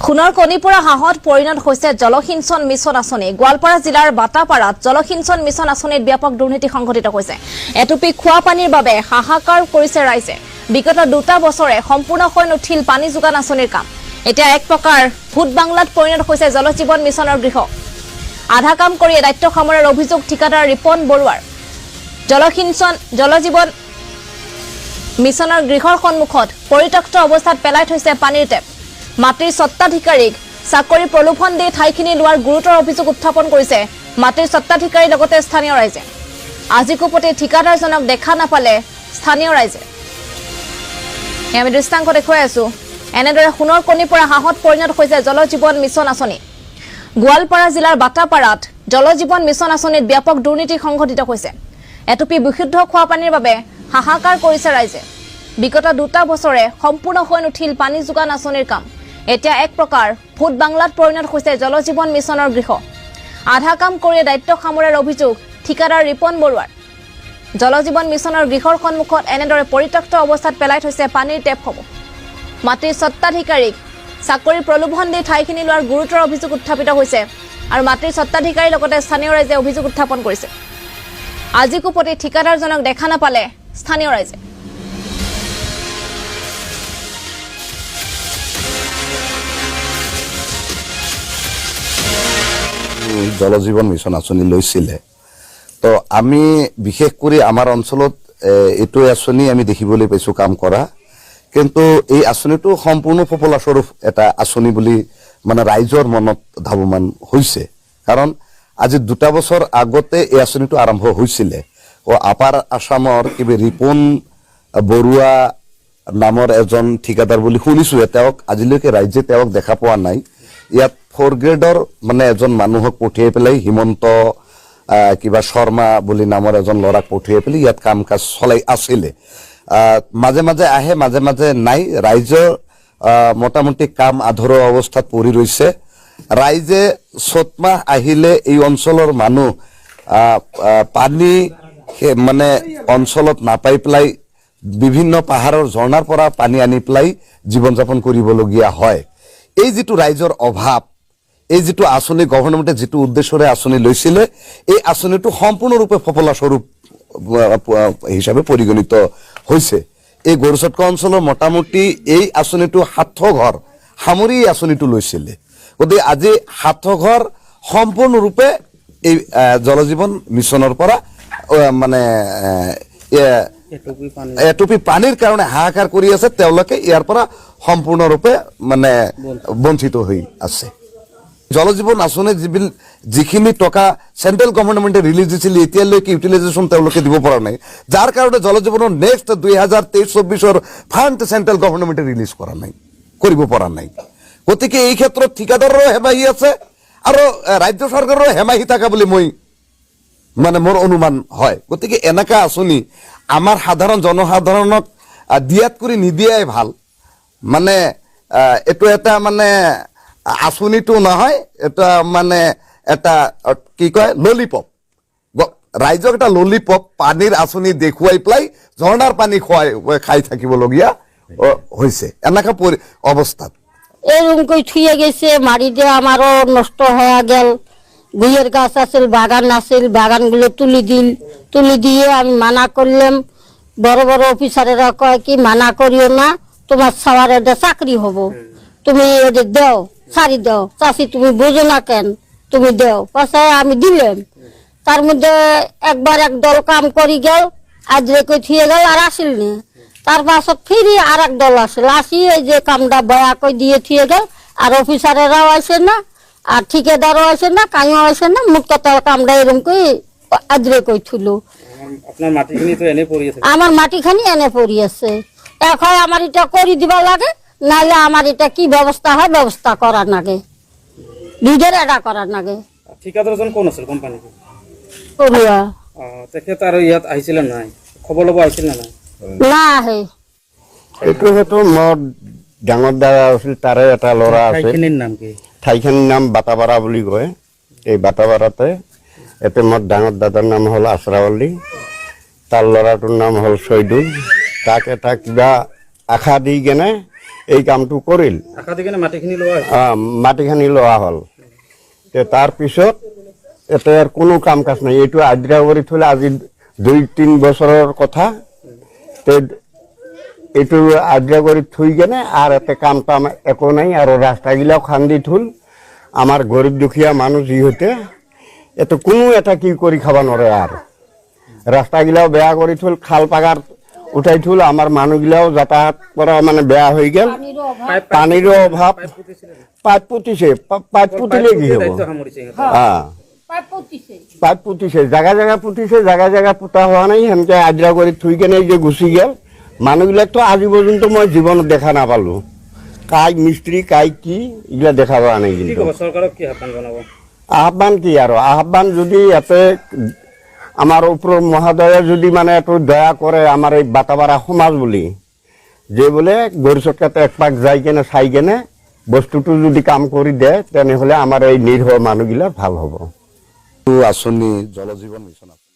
সোণৰ কণী পৰা হাঁহত পৰিণত হৈছে জলসিঞ্চন মিছন আঁচনি। গোৱালপাৰা জিলাৰ বাটাপাৰাত জলসিঞ্চন মিছন আঁচনিত ব্যাপক দুৰ্নীতি সংঘটিত হৈছে। এটুপি খোৱা পানীৰ বাবে হাহাকাৰ কৰিছে ৰাইজে। বিগত 2টা বছৰে সম্পূৰ্ণ হৈ নুঠিল পানী যোগান আঁচনিৰ কাম। এতিয়া এক প্ৰকাৰ ভূত বাংলাত পৰিণত হৈছে জল জীৱন মিছনৰ গৃহ। আধা কাম কৰি দায়িত্ব সামৰাৰ অভিযোগ ঠিকাদাৰ ৰিপন বৰুৱাৰ। জল জীৱন মিছনৰ গৃহৰ সন্মুখত পৰিত্যক্ত অৱস্থাত পেলাই থৈছে পানীৰ টেপ। মাটিৰ স্বত্বাধিকাৰীক চাকৰি প্ৰলোভন দি ঠাইখিনি লোৱাৰ গুৰুতৰ অভিযোগ উত্থাপন কৰিছে মাটিৰ স্বত্বাধিকাৰীৰ লগতে স্থানীয় ৰাইজে। আজিকোপতি ঠিকাদাৰজনক দেখা নাপালে স্থানীয় ৰাইজে। আমি দৃষ্টান্ত দেখুৱাই আছো। এনেদৰে সোণৰ কণীৰ পৰা হাঁহত পৰিণত হৈছে জল জীৱন মিছন আঁচনি। গোৱালপাৰা জিলাৰ বাটাপাৰাত জল জীৱন মিছন আঁচনিত ব্যাপক দুৰ্নীতি সংঘটিত হৈছে। এটুপি বিশুদ্ধ খোৱা পানীৰ বাবে হাহাকাৰ কৰিছে ৰাইজে। বিগত 2টা বছৰে সম্পূৰ্ণ হৈ নুঠিল পানী যোগান আঁচনিৰ কাম। এতিয়া এক প্ৰকাৰ ভূত বাংলাত পৰিণত হৈছে জল জীৱন মিছনৰ গৃহ। আধা কাম কৰি দায়িত্ব সামৰাৰ অভিযোগ ঠিকাদাৰ ৰিপন বৰুৱাৰ। জল জীৱন মিছনৰ গৃহৰ সন্মুখত এনেদৰে পৰিত্যক্ত অৱস্থাত পেলাই থৈছে পানীৰ টেপসমূহ। মাটিৰ স্বত্বাধিকাৰীক চাকৰি প্ৰলোভন দি ঠাইখিনি লোৱাৰ গুৰুতৰ অভিযোগ উত্থাপিত হৈছে আৰু মাটিৰ স্বত্বাধিকাৰীৰ লগতে স্থানীয় ৰাইজে অভিযোগ উত্থাপন কৰিছে। আজিকোপতি ঠিকাদাৰজনক দেখা নাপালে স্থানীয় ৰাইজে। জল জীৱন মিছন আঁচনি লৈছিলে, তো আমি বিশেষ কৰি আমাৰ অঞ্চলত এইটো আঁচনি আমি দেখিবলৈ পাইছো কাম কৰা। কিন্তু এই আঁচনিটো সম্পূৰ্ণ ফপলাস্বৰূপ এটা আঁচনি বুলি মানে ৰাইজৰ মনত ধাৱমান হৈছে। কাৰণ আজি 2টা বছৰ আগতে এই আঁচনিটো আৰম্ভ হৈছিলে। আপাৰ আসামৰ কিবা ৰিপন বৰুৱা নামৰ এজন ঠিকাদাৰ বুলি শুনিছো। তেওঁক আজিলৈকে ৰাইজে তেওঁক দেখা পোৱা নাই। ইয়াত 4 গ্ৰেডৰ মানে এজন মানুহক পঠিয়াই পেলাই হিমন্ত কিবা শৰ্মা বুলি নামৰ এজন ল'ৰাক পঠিয়াই পেলাই ইয়াত কাম কাজ চলাই আছিলে। মাজে মাজে আহে, মাজে মাজে নাই। ৰাইজৰ মোটামুটি কাম আধৰুৱা অৱস্থাত পৰি ৰৈছে। ৰাইজে চ'তমাহ আহিলে এই অঞ্চলৰ মানুহ পানী মানে অঞ্চলত নাপাই পেলাই বিভিন্ন পাহাৰৰ ঝৰ্ণাৰ পৰা পানী আনি পেলাই জীৱন যাপন কৰিবলগীয়া হয়। এই যিটো ৰাইজৰ অভাৱ, এই যিটো আঁচনি গভৰ্ণমেণ্টে যিটো উদ্দেশ্যৰে আঁচনি লৈছিলে, এই আঁচনিটো সম্পূৰ্ণৰূপে ফপলাস্বৰূপ হিচাপে পৰিগণিত হৈছে। এই গড়চট্ট অঞ্চলৰ মোটামুটি এই আঁচনিটো 700 ঘৰ সামৰি এই আঁচনিটো লৈছিলে। গতিকে আজি 700 ঘৰ সম্পূৰ্ণৰূপে এই জল জীৱন মিছনৰ পৰা মানে এটুপি পানীৰ কাৰণে হাহাকাৰ কৰি আছে। তেওঁলোকে ইয়াৰ পৰা সম্পূৰ্ণৰূপে মানে বঞ্চিত হৈ আছে। জল জীৱন আঁচনি যিখিনি টকা চেন্ট্ৰেল গভৰ্ণমেণ্টে ৰিলিজ দিছিল, এতিয়ালৈকে ইউটিলাইজেশ্যন তেওঁলোকে দিব পৰা নাই। যাৰ কাৰণে জল জীৱনৰ নেক্সট 2023-24 ফাণ্ড চেন্ট্ৰেল গভৰ্ণমেণ্টে ৰিলিজ কৰা নাই, কৰিব পৰা নাই। গতিকে এই ক্ষেত্ৰত ঠিকাদাৰৰো হেমাহি আছে আৰু ৰাজ্য চৰকাৰৰো হেমাহি থকা বুলি মানে মোৰ অনুমান হয়। গতিকে এনেকা আঁচনি আমাৰ সাধাৰণ জনসাধাৰণক দিয়াত কৰি নিদিয়াই ভাল। মানে এইটো এটা মানে আঁচনিটো নহয়, এটা মানে এটা কি কয় ললিপপ। ৰাইজক এটা ললিপপ পানীৰ আঁচনি দেখুৱাই পেলাই ঝৰ্ণাৰ পানী খাই থাকিবলগীয়া হৈছে এনেকা অৱস্থাত। এরকম করে থুয়ে গেছে, মাটিতে আমারও নষ্ট হয়ে গেল। গুইয়ের গাছ আছিল, বাগান আছিল, বাগানগুলো তুলি দিয়ে আমি মানা করলাম। বড় বড় অফিসারেরা কয় কি মানা করিও না, তোমার সবার এটা চাকরি হব, তুমি ওদের দেও, সারি দেও। চাষি তুমি বোঝো না কেন, তুমি দেও। পাশে আমি দিলাম। তার মধ্যে একবার এক দল কাম করি গেল, আজ রেখে থুয়ে গেল আর আসিল না। তার পাছত ফিরি আর এক দল আসল, আসি এই যে কামটা বয়া করে দিয়ে থুয়ে গেল। আর অফিসারেরাও আসে না, আর ঠিকাদারও আসে না, কাইও আসে না। মুক্ত তল কামটা এরকম করে আজরে কই থুলো। আমার মাটিখানি এনে পড়ি আছে। এখন আমার এটা করে দিবা লাগে, নাহলে আমার এটা কি ব্যবস্থা হয় ব্যবস্থা করার লাগে, দুধের এটা করার লাগে। ঠিকাদারজন কোন আছিল কোম্পানি? পড়ুয়া তেখেত আৰু ইয়াত আহিছিল নাই, খবৰ ল'ব আহিছিল নাই? না আহে। এইটো হয়তো মোৰ ডাঙৰ দাদা আছিল, তাৰে এটা ল'ৰা আছে। ঠাইখিনিৰ নাম কি? ঠাইখিনিৰ নাম বাটাপাৰা বুলি কয়। এই বাটাপাৰাতে এতে মোৰ ডাঙৰ দাদাৰ নাম হ'ল আছৰাৱলী, তাৰ ল'ৰাটোৰ নাম হ'ল ছয়দুল। তাক এটা কিবা আশা দি কেনে এই কামটো কৰিল। আশা দি কেনে মাটিখিনি লোৱা হৈছে। মাটিখিনি লোৱা হ'ল। তাৰপিছত এতিয়া আৰু কোনো কাম কাজ নাই, এইটো আদ্ৰা কৰি থলে আজি 2-3 বছৰৰ কথা। এইটো আদ্ৰা কৰি থৈ কেনে আৰু এটা কাম তাম একো নাই, আৰু ৰাস্তাগিলাও খান্দি থল। আমাৰ গৰীব দুখীয়া মানুহ যিহেতু এইটো কোনো এটা কি কৰি খাব নোৱাৰে, আৰু ৰাস্তাগিলাও বেয়া কৰি থল, খাল পাগাৰ উঠাই থল। আমাৰ মানুহগিলাও যাতায়াত কৰা মানে বেয়া হৈ গেল, পানীৰো অভাৱ। পাইপ পুতিছে, পাইপ পুতিলে কি হ'ব? পাইপ পুতিছে, জাগা জাগা পুতিছে, জাগা জাগা পুতা হোৱা নাই। সেনেকে আদ্ৰা কৰি থৈ কেনে যে গুচি গেল। মানুহবিলাকতো আজি পৰ্যন্ত মই জীৱনত দেখা নাপালো, কাই মিস্ত্ৰী কাই কি এইগিলা দেখা পোৱা নাই। কিন্তু চৰকাৰক কি আহ্বান জনাব? আহ্বান কি আৰু আহ্বান, যদি ইয়াতে আমাৰ ওপৰৰ মহোদয়ে যদি মানে এইটো দয়া কৰে, আমাৰ এই বাটাবাৰা সমাজ বুলি যে বোলে গৰিচকাতে একপাক যাই কেনে চাই কেনে বস্তুটো যদি কাম কৰি দিয়ে, তেনেহ'লে আমাৰ এই নিৰ্ভৰ মানুহগিলা ভাল হ'ব। আঁচনি জল জীৱন মিছন আঁচনি